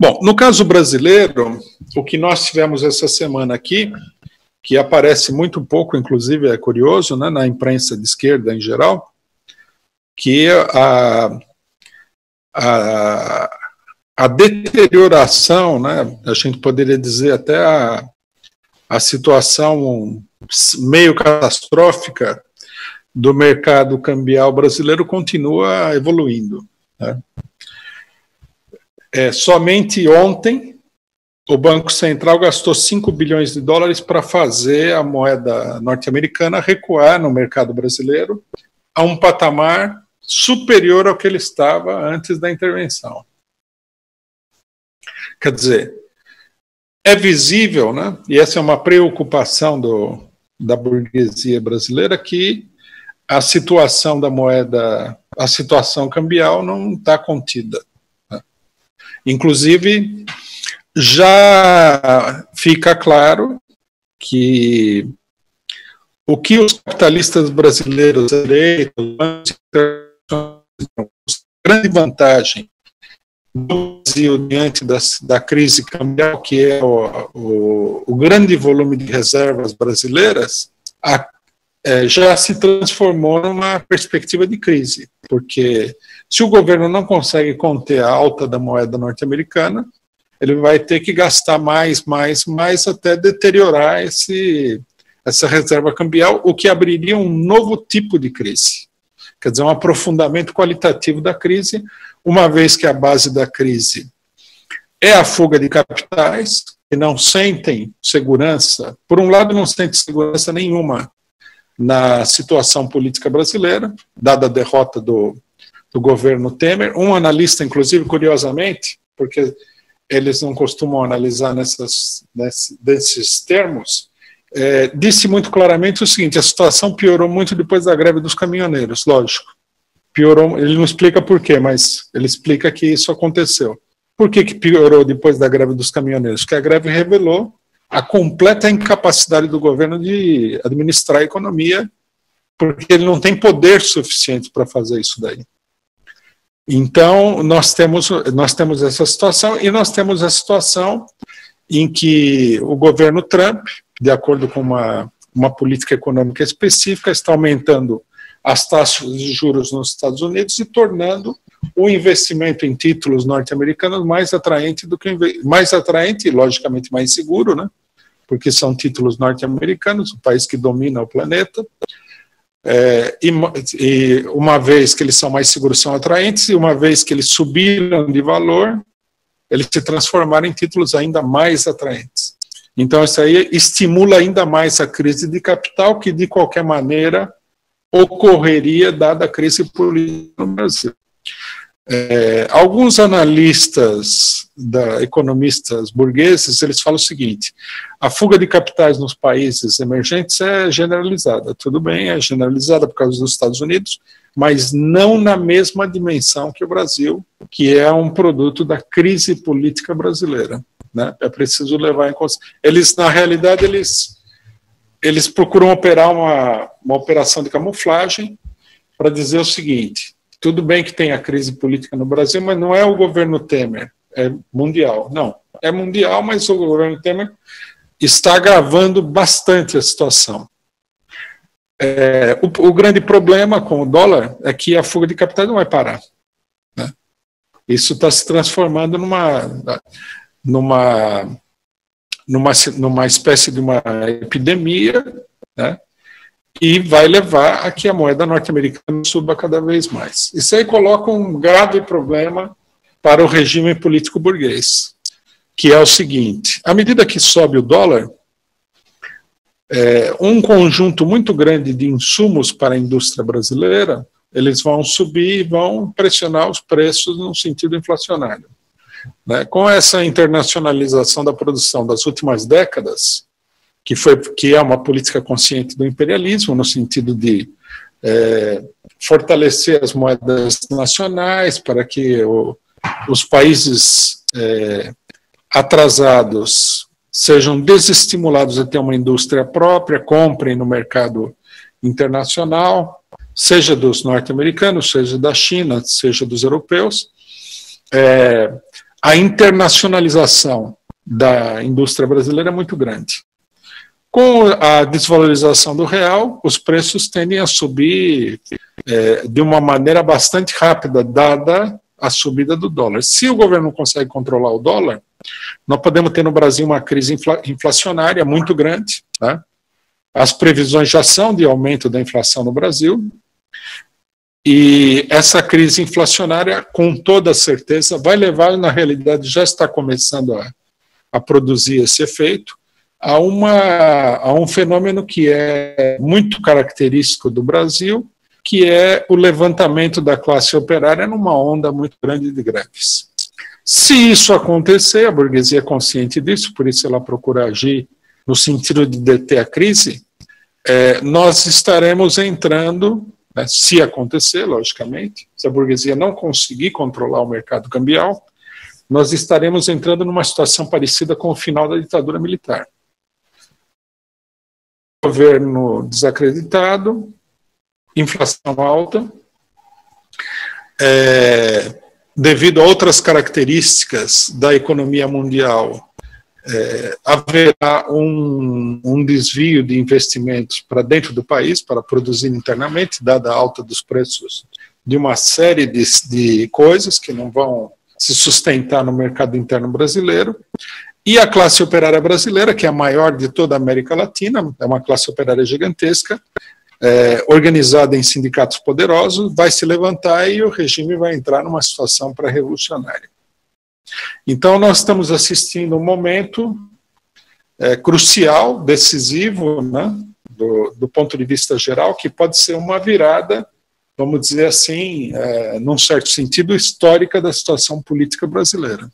Bom, no caso brasileiro, o que nós tivemos essa semana aqui, que aparece muito pouco, inclusive é curioso, né, na imprensa de esquerda em geral, que a deterioração, né, a gente poderia dizer até a situação meio catastrófica do mercado cambial brasileiro continua evoluindo, né? Somente ontem, o Banco Central gastou 5 bilhões de dólares para fazer a moeda norte-americana recuar no mercado brasileiro a um patamar superior ao que ele estava antes da intervenção. Quer dizer, é visível, né, e essa é uma preocupação da burguesia brasileira, que a situação da moeda, a situação cambial não está contida. Inclusive, já fica claro que o que os capitalistas brasileiros eleitos, a grande vantagem do Brasil diante da crise cambial, que é o grande volume de reservas brasileiras, já se transformou numa perspectiva de crise, porque se o governo não consegue conter a alta da moeda norte-americana, ele vai ter que gastar mais até deteriorar essa reserva cambial, o que abriria um novo tipo de crise. Quer dizer, um aprofundamento qualitativo da crise, uma vez que a base da crise é a fuga de capitais, que não sentem segurança, por um lado não sentem segurança nenhuma na situação política brasileira, dada a derrota do governo Temer. Um analista, inclusive, curiosamente, porque eles não costumam analisar desses termos, disse muito claramente o seguinte: a situação piorou muito depois da greve dos caminhoneiros, lógico. Piorou, ele não explica por quê, mas ele explica que isso aconteceu. Por que piorou depois da greve dos caminhoneiros? Porque a greve revelou a completa incapacidade do governo de administrar a economia, porque ele não tem poder suficiente para fazer isso daí. Então, nós temos essa situação, e nós temos a situação em que o governo Trump, de acordo com uma política econômica específica, está aumentando as taxas de juros nos Estados Unidos e tornando o investimento em títulos norte-americanos mais atraente e logicamente mais seguro, né? Porque são títulos norte-americanos, o país que domina o planeta, e uma vez que eles são mais seguros, são atraentes, e uma vez que eles subiram de valor, eles se transformaram em títulos ainda mais atraentes. Então, isso aí estimula ainda mais a crise de capital, que de qualquer maneira ocorreria dada a crise política no Brasil. Alguns analistas, economistas burgueses, eles falam o seguinte: a fuga de capitais nos países emergentes é generalizada. Tudo bem, é generalizada por causa dos Estados Unidos, mas não na mesma dimensão que o Brasil, que é um produto da crise política brasileira, né? É preciso levar em consideração. Na realidade, eles procuram operar uma operação de camuflagem para dizer o seguinte: tudo bem que tem a crise política no Brasil, mas não é o governo Temer, é mundial. Não, é mundial, mas o governo Temer está agravando bastante a situação. O grande problema com o dólar é que a fuga de capitais não vai parar, né? Isso está se transformando numa espécie de uma epidemia, né? E vai levar a que a moeda norte-americana suba cada vez mais. Isso aí coloca um grave problema para o regime político burguês, que é o seguinte: à medida que sobe o dólar, um conjunto muito grande de insumos para a indústria brasileira, eles vão subir e vão pressionar os preços no sentido inflacionário, né? Com essa internacionalização da produção das últimas décadas, que é uma política consciente do imperialismo, no sentido de fortalecer as moedas nacionais para que os países atrasados sejam desestimulados a ter uma indústria própria, comprem no mercado internacional, seja dos norte-americanos, seja da China, seja dos europeus. a internacionalização da indústria brasileira é muito grande. Com a desvalorização do real, os preços tendem a subir de uma maneira bastante rápida, dada a subida do dólar. Se o governo não consegue controlar o dólar, nós podemos ter no Brasil uma crise inflacionária muito grande, tá? As previsões já são de aumento da inflação no Brasil, e essa crise inflacionária, com toda certeza, vai levar, na realidade, já está começando a produzir esse efeito, a um fenômeno que é muito característico do Brasil, que é o levantamento da classe operária numa onda muito grande de greves. Se isso acontecer, a burguesia é consciente disso, por isso ela procura agir no sentido de deter a crise, nós estaremos entrando, né, se acontecer, logicamente, se a burguesia não conseguir controlar o mercado cambial, nós estaremos entrando numa situação parecida com o final da ditadura militar. Governo desacreditado, inflação alta, devido a outras características da economia mundial, haverá um desvio de investimentos para dentro do país, para produzir internamente, dada a alta dos preços de uma série de coisas que não vão se sustentar no mercado interno brasileiro. E a classe operária brasileira, que é a maior de toda a América Latina, é uma classe operária gigantesca, organizada em sindicatos poderosos, vai se levantar e o regime vai entrar numa situação pré-revolucionária. Então, nós estamos assistindo um momento crucial, decisivo, né, do ponto de vista geral, que pode ser uma virada, vamos dizer assim, num certo sentido, histórica da situação política brasileira.